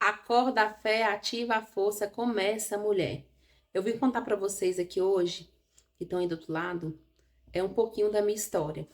Acorda a fé, ativa a força, começa, mulher. Eu vim contar para vocês aqui hoje, que estão aí do outro lado, um pouquinho da minha história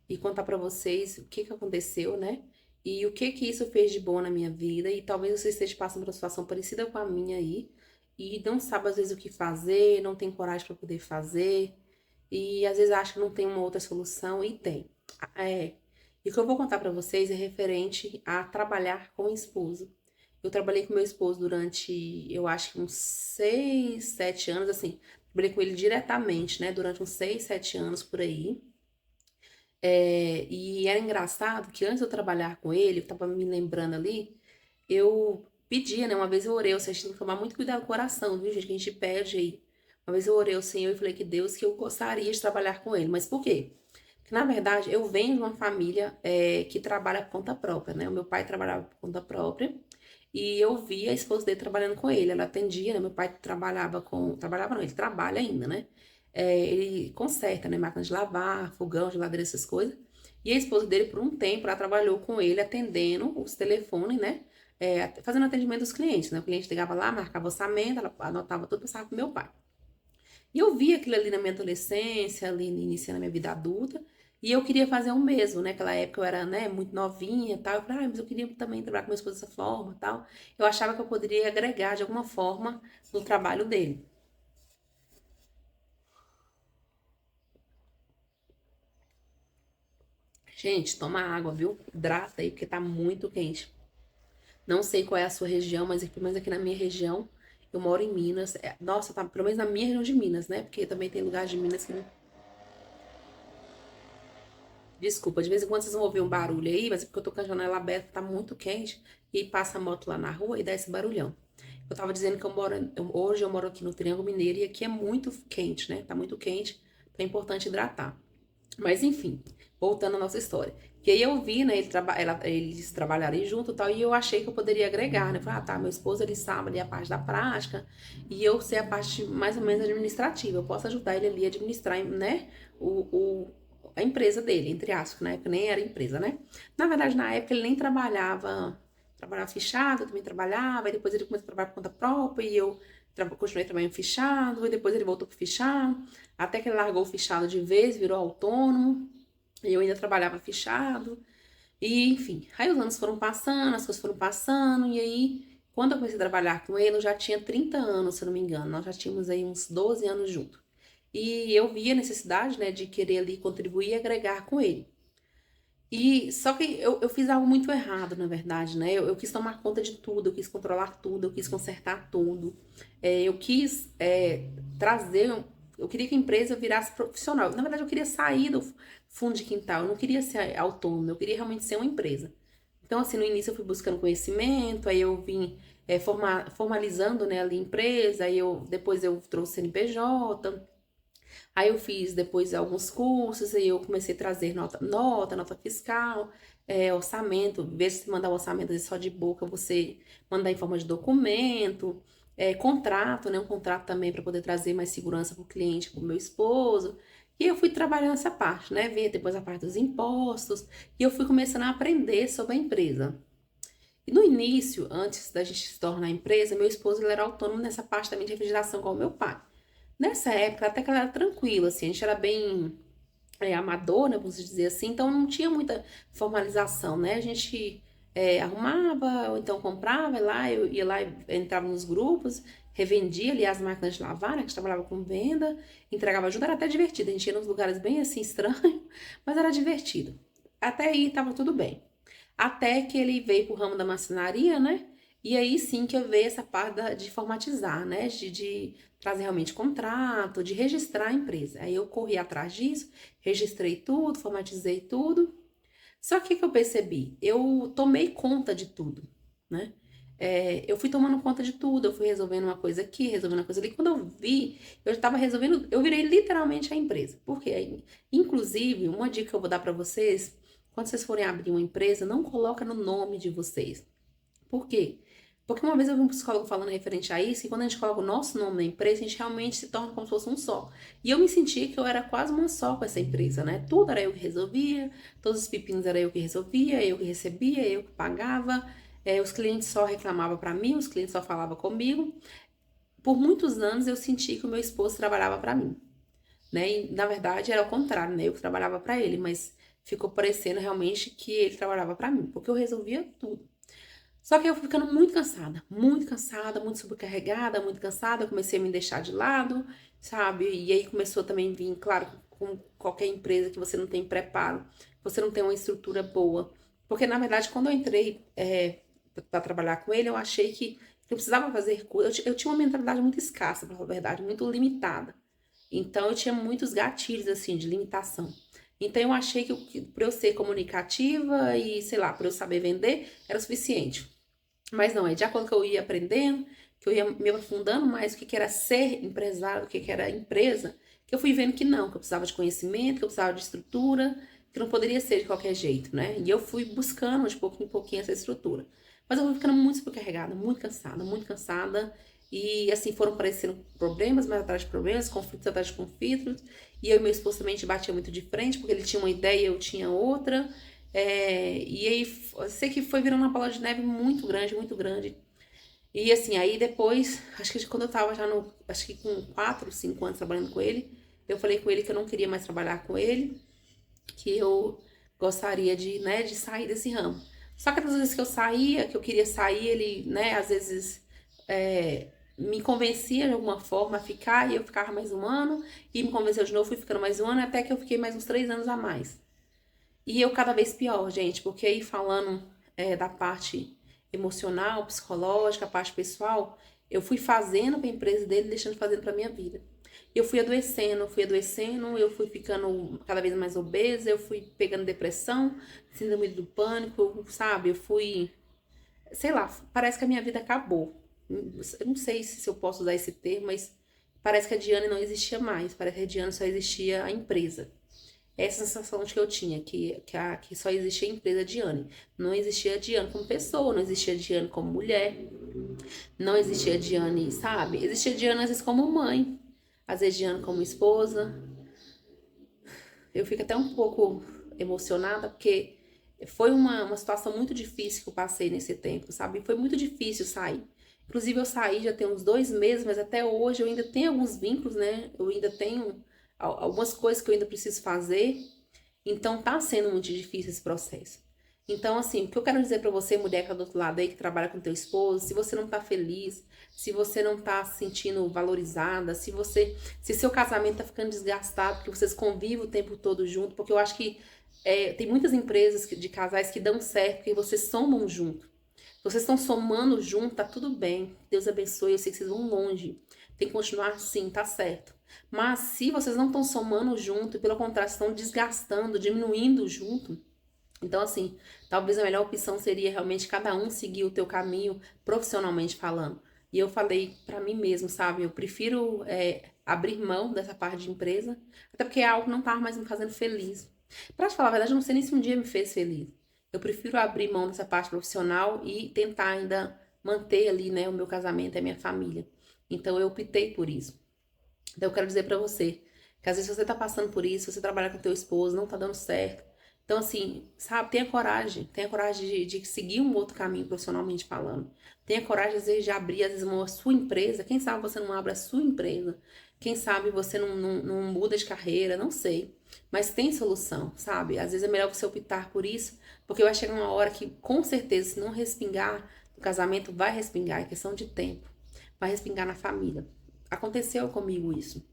e contar para vocês o que aconteceu, né? E o que isso fez de bom na minha vida. E talvez você esteja passando por uma situação parecida com a minha aí e não sabe às vezes o que fazer, não tem coragem para poder fazer e às vezes acha que não tem uma outra solução e tem. É. E o que eu vou contar para vocês é referente a trabalhar com o esposo. Eu trabalhei com meu esposo durante, eu acho que uns 6, 7 anos, assim. Trabalhei com ele diretamente, né? Durante uns 6, 7 anos por aí. E era engraçado que antes de eu trabalhar com ele, eu tava me lembrando ali, eu pedia, né? Uma vez eu orei, vocês têm que tomar muito cuidado com o coração, viu, gente? Que a gente pede aí. Uma vez eu orei ao Senhor e falei que Deus, que eu gostaria de trabalhar com ele. Mas por quê? Porque, na verdade, eu venho de uma família que trabalha por conta própria, né? O meu pai trabalhava por conta própria. E eu via a esposa dele trabalhando com ele. Ela atendia, né? Meu pai trabalhava com. Trabalhava não, ele trabalha ainda, né? Ele conserta, né? Máquina de lavar, fogão, geladeira, essas coisas. E a esposa dele, por um tempo, ela trabalhou com ele atendendo os telefones, né? Fazendo atendimento dos clientes, né? O cliente ligava lá, marcava orçamento, ela anotava tudo, passava pro meu pai. E eu vi aquilo ali na minha adolescência, ali iniciando a minha vida adulta, e eu queria fazer o mesmo, né? Naquela época eu era, né, muito novinha e tal. Eu falei, mas eu queria também trabalhar com minha esposa dessa forma e tal. Eu achava que eu poderia agregar de alguma forma no trabalho dele. Gente, toma água, viu? Hidrata aí, porque tá muito quente. Não sei qual é a sua região, mas pelo menos aqui na minha região, eu moro em Minas. Nossa, tá pelo menos na minha região de Minas, né? Porque também tem lugares de Minas que não. Desculpa, de vez em quando vocês vão ouvir um barulho aí, mas é porque eu tô com a janela aberta, tá muito quente, e passa a moto lá na rua e dá esse barulhão. Eu tava dizendo que hoje eu moro aqui no Triângulo Mineiro e aqui é muito quente, né? Tá muito quente, então é importante hidratar. Mas enfim, voltando à nossa história. Que aí eu vi, né, eles trabalharem junto e tal, e eu achei que eu poderia agregar, né? Falei, ah, tá, meu esposo ele sabe ali a parte da prática, e eu sei a parte mais ou menos administrativa. Eu posso ajudar ele ali a administrar, né, a empresa dele, entre aspas, na época nem era empresa, né? Na verdade, na época ele nem trabalhava fichado, eu também trabalhava, e depois ele começou a trabalhar por conta própria, e eu continuei trabalhando fichado, e depois ele voltou pro fichado, até que ele largou o fichado de vez, virou autônomo, e eu ainda trabalhava fichado, e enfim. Aí os anos foram passando, as coisas foram passando, e aí, quando eu comecei a trabalhar com ele, eu já tinha 30 anos, se eu não me engano, nós já tínhamos aí uns 12 anos juntos. E eu via a necessidade, né, de querer ali contribuir e agregar com ele. E só que eu fiz algo muito errado, na verdade, né? Eu quis tomar conta de tudo, eu quis controlar tudo, eu quis consertar tudo. Eu quis trazer. Eu queria que a empresa virasse profissional. Na verdade, eu queria sair do fundo de quintal, eu não queria ser autônomo, eu queria realmente ser uma empresa. Então, assim, no início eu fui buscando conhecimento, aí eu vim formalizando, né, ali a empresa, depois eu trouxe CNPJ. Aí eu fiz depois alguns cursos, aí eu comecei a trazer nota fiscal, orçamento, ver se mandar o orçamento só de boca, você mandar em forma de documento, contrato, né? Um contrato também para poder trazer mais segurança para o cliente, para o meu esposo. E eu fui trabalhando essa parte, né? Ver depois a parte dos impostos, e eu fui começando a aprender sobre a empresa. E no início, antes da gente se tornar empresa, meu esposo ele era autônomo nessa parte também de refrigeração com o meu pai. Nessa época, até que ela era tranquila, assim, a gente era bem amador, né, vamos dizer assim, então não tinha muita formalização, né? A gente arrumava, ou então comprava, eu ia lá, entrava nos grupos, revendia ali as máquinas de lavar, né, que a gente trabalhava com venda, entregava ajuda, era até divertido, a gente ia nos lugares bem assim estranhos, mas era divertido. Até aí tava tudo bem. Até que ele veio pro ramo da marcenaria, né? E aí sim que eu vejo essa parte de formatizar, né? De trazer realmente contrato, de registrar a empresa. Aí eu corri atrás disso, registrei tudo, formatizei tudo. Só que eu percebi? Eu tomei conta de tudo, né? Eu fui tomando conta de tudo, eu fui resolvendo uma coisa aqui, resolvendo uma coisa ali. Quando eu vi, eu estava resolvendo, eu virei literalmente a empresa. Por quê? Inclusive, uma dica que eu vou dar para vocês, quando vocês forem abrir uma empresa, não coloca no nome de vocês. Por quê? Porque uma vez eu vi um psicólogo falando referente a isso, e quando a gente coloca o nosso nome na empresa, a gente realmente se torna como se fosse um só. E eu me senti que eu era quase uma só com essa empresa, né? Tudo era eu que resolvia, todos os pepinos era eu que resolvia, eu que recebia, eu que pagava. Os clientes só reclamavam para mim, os clientes só falavam comigo. Por muitos anos eu senti que o meu esposo trabalhava para mim, né? E na verdade era o contrário, né? Eu que trabalhava para ele, mas ficou parecendo realmente que ele trabalhava para mim, porque eu resolvia tudo. Só que eu fui ficando muito cansada, muito sobrecarregada, muito cansada. Eu comecei a me deixar de lado, sabe? E aí começou também a vir, claro, com qualquer empresa que você não tem preparo, você não tem uma estrutura boa. Porque na verdade, quando eu entrei para trabalhar com ele, eu achei que eu precisava fazer coisas. Eu tinha uma mentalidade muito escassa, pra falar a verdade, muito limitada. Então eu tinha muitos gatilhos assim de limitação. Então eu achei que para eu ser comunicativa e, sei lá, para eu saber vender, era o suficiente. Mas não, é de acordo que eu ia aprendendo, que eu ia me aprofundando mais o que era ser empresário, o que era empresa, que eu fui vendo que não, que eu precisava de conhecimento, que eu precisava de estrutura, que não poderia ser de qualquer jeito, né? E eu fui buscando de pouquinho em pouquinho essa estrutura. Mas eu fui ficando muito sobrecarregada, muito cansada, muito cansada. E assim foram aparecendo problemas, mais atrás de problemas, conflitos atrás de conflitos. E eu e meu esposo também a gente batia muito de frente, porque ele tinha uma ideia e eu tinha outra. E aí, eu sei que foi virando uma bola de neve muito grande, muito grande. E assim, aí depois, acho que quando eu tava já no, acho que com 4, 5 anos trabalhando com ele, eu falei com ele que eu não queria mais trabalhar com ele, que eu gostaria de, né, de sair desse ramo. Só que às vezes que eu saía, que eu queria sair, ele, né, às vezes me convencia de alguma forma a ficar, e eu ficava mais um ano, e me convenceu de novo, fui ficando mais um ano, até que eu fiquei mais uns 3 anos a mais. E eu cada vez pior, gente, porque aí falando da parte emocional, psicológica, a parte pessoal, eu fui fazendo para a empresa dele, deixando de fazendo para minha vida. Eu fui adoecendo, eu fui ficando cada vez mais obesa, eu fui pegando depressão, síndrome do pânico, sabe? Eu fui, sei lá, parece que a minha vida acabou. Eu não sei se eu posso usar esse termo, mas parece que a Diane não existia mais, parece que a Diane só existia a empresa. Essa sensação que eu tinha, que só existia a empresa Diane. Não existia a Diane como pessoa, não existia a Diane como mulher, não existia a Diane, sabe? Existia a Diane às vezes como mãe, às vezes Diane como esposa. Eu fico até um pouco emocionada, porque foi uma situação muito difícil que eu passei nesse tempo, sabe? Foi muito difícil sair. Inclusive, eu saí já tem uns 2 meses, mas até hoje eu ainda tenho alguns vínculos, né? Eu ainda tenho algumas coisas que eu ainda preciso fazer. Então, tá sendo muito difícil esse processo. Então, assim, o que eu quero dizer pra você, mulher que tá do outro lado aí, que trabalha com teu esposo, se você não tá feliz, se você não tá se sentindo valorizada, se seu casamento tá ficando desgastado, porque vocês convivem o tempo todo junto, porque eu acho que tem muitas empresas de casais que dão certo, porque vocês somam junto. Vocês estão somando junto, tá tudo bem. Deus abençoe, eu sei que vocês vão longe. Tem que continuar assim, tá certo. Mas se vocês não estão somando junto, e pelo contrário, estão desgastando, diminuindo junto, então assim, talvez a melhor opção seria realmente cada um seguir o teu caminho profissionalmente falando. E eu falei pra mim mesmo, sabe? Eu prefiro abrir mão dessa parte de empresa, até porque é algo que não tava mais me fazendo feliz. Pra te falar a verdade, eu não sei nem se um dia me fez feliz. Eu prefiro abrir mão dessa parte profissional e tentar ainda manter ali, né, o meu casamento e a minha família. Então eu optei por isso. Então eu quero dizer pra você que às vezes você tá passando por isso, você trabalha com teu esposo, não tá dando certo. Então assim, sabe, tenha coragem de seguir um outro caminho profissionalmente falando. Tenha coragem às vezes de abrir às vezes uma sua empresa. Quem sabe você não abre a sua empresa? Quem sabe você não muda de carreira? Não sei. Mas tem solução, sabe? Às vezes é melhor você optar por isso, porque vai chegar uma hora que com certeza se não respingar o casamento vai respingar, é questão de tempo. Vai respingar na família. Aconteceu comigo isso.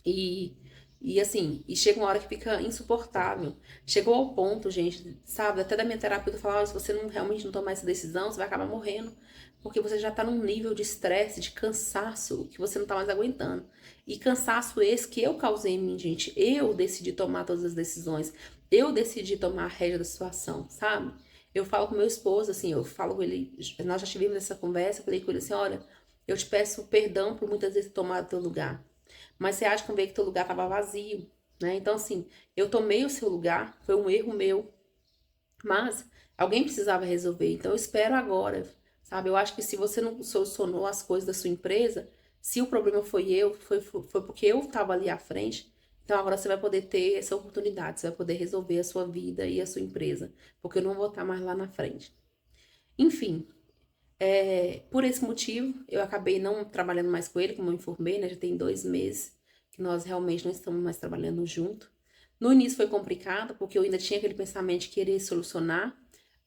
E, e assim, e chega uma hora que fica insuportável. Chegou ao ponto, gente, sabe, até da minha terapeuta falar, "Olha, se você não realmente não tomar essa decisão, você vai acabar morrendo. Porque você já tá num nível de estresse, de cansaço, que você não tá mais aguentando. E cansaço esse que eu causei em mim, gente. Eu decidi tomar todas as decisões. Eu decidi tomar a rédea da situação, sabe? Eu falo com meu esposo, assim, eu falo com ele, nós já tivemos essa conversa, eu falei com ele assim, olha, eu te peço perdão por muitas vezes ter tomado teu lugar. Mas você acha que que teu lugar estava vazio, né? Então, assim, eu tomei o seu lugar, foi um erro meu, mas alguém precisava resolver. Então, eu espero agora, sabe? Eu acho que se você não solucionou as coisas da sua empresa, se o problema foi eu, foi porque eu estava ali à frente. Então, agora você vai poder ter essa oportunidade, você vai poder resolver a sua vida e a sua empresa, porque eu não vou estar mais lá na frente. Enfim, por esse motivo, eu acabei não trabalhando mais com ele, como eu informei, né? Já tem 2 meses que nós realmente não estamos mais trabalhando junto. No início foi complicado, porque eu ainda tinha aquele pensamento de querer solucionar.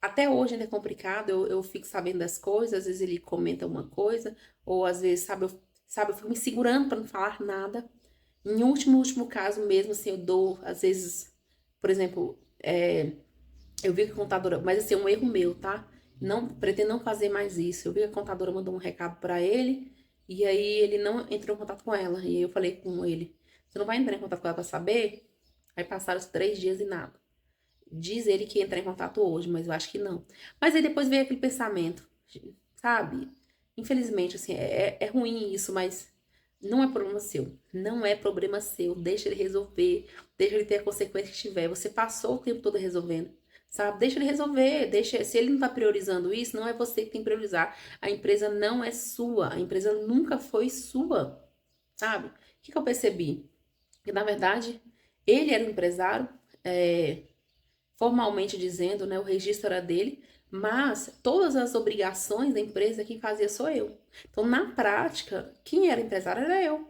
Até hoje ainda é complicado, eu fico sabendo das coisas, às vezes ele comenta uma coisa, ou às vezes, eu fico me segurando para não falar nada. Em último caso mesmo, assim, eu dou, às vezes, por exemplo, eu vi que a contadora, mas assim, é um erro meu, tá? Não, pretendo não fazer mais isso. Eu vi que a contadora mandou um recado pra ele, e aí ele não entrou em contato com ela. E aí eu falei com ele, você não vai entrar em contato com ela pra saber? Aí passaram os 3 dias e nada. Diz ele que ia entrar em contato hoje, mas eu acho que não. Mas aí depois veio aquele pensamento, sabe? Infelizmente, assim, é ruim isso, mas não é problema seu. Não é problema seu. Deixa ele resolver. Deixa ele ter a consequência que tiver. Você passou o tempo todo resolvendo. Sabe? Deixa ele resolver. Deixa, se ele não tá priorizando isso, não é você que tem que priorizar. A empresa não é sua. A empresa nunca foi sua. Sabe? O que eu percebi? Que na verdade, ele era o empresário, é, formalmente dizendo, né, o registro era dele, mas todas as obrigações da empresa quem fazia sou eu. Então, na prática, quem era empresário era eu.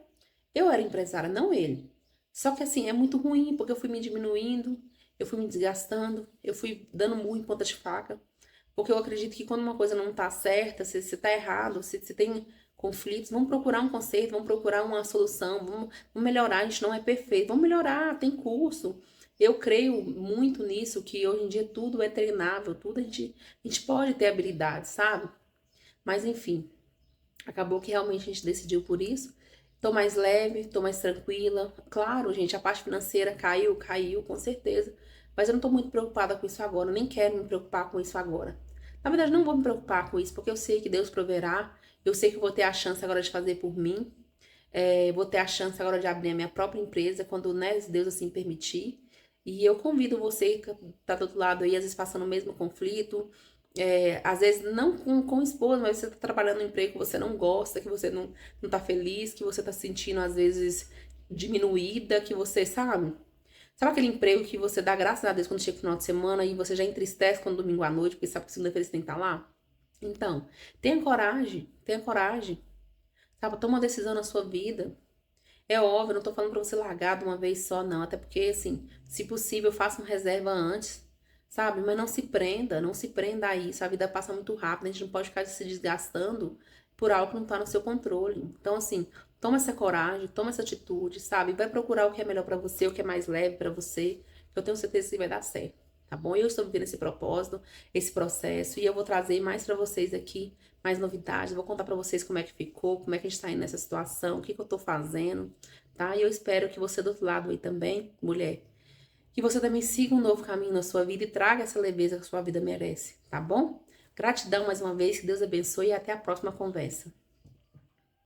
Eu era empresária, não ele. Só que assim, é muito ruim, porque eu fui me diminuindo, eu fui me desgastando, eu fui dando murro em ponta de faca. Porque eu acredito que quando uma coisa não tá certa, se tá errado, se tem conflitos, vamos procurar um conceito, vamos procurar uma solução, vamos melhorar, a gente não é perfeito, vamos melhorar, tem curso. Eu creio muito nisso, que hoje em dia tudo é treinável, tudo a gente pode ter habilidade, sabe? Mas enfim, acabou que realmente a gente decidiu por isso. Tô mais leve, tô mais tranquila. Claro, gente, a parte financeira caiu, com certeza. Mas eu não tô muito preocupada com isso agora, nem quero me preocupar com isso agora. Na verdade, não vou me preocupar com isso, porque eu sei que Deus proverá. Eu sei que eu vou ter a chance agora de fazer por mim. Vou ter a chance agora de abrir a minha própria empresa, quando, né, Deus assim permitir. E eu convido você que tá do outro lado aí, às vezes passando o mesmo conflito, às vezes não com o esposo, mas você tá trabalhando em um emprego que você não gosta, que você não tá feliz, que você tá se sentindo às vezes diminuída, que você, sabe aquele emprego que você dá graças a Deus quando chega o final de semana e você já entristece quando domingo à noite, porque sabe que segunda-feira você tem que estar lá? Então, tenha coragem, sabe? Toma uma decisão na sua vida. É óbvio, eu não tô falando pra você largar de uma vez só, não. Até porque, assim, se possível, faça uma reserva antes, sabe? Mas não se prenda a isso. A vida passa muito rápido, a gente não pode ficar se desgastando por algo que não tá no seu controle. Então, assim, toma essa coragem, toma essa atitude, sabe? Vai procurar o que é melhor pra você, o que é mais leve pra você, que eu tenho certeza que vai dar certo. Tá bom? Eu estou vivendo esse propósito, esse processo, e eu vou trazer mais pra vocês aqui, mais novidades. Vou contar pra vocês como é que ficou, como é que a gente tá indo nessa situação, o que que eu tô fazendo, tá? E eu espero que você do outro lado aí também, mulher, que você também siga um novo caminho na sua vida e traga essa leveza que a sua vida merece, tá bom? Gratidão mais uma vez, que Deus abençoe e até a próxima conversa.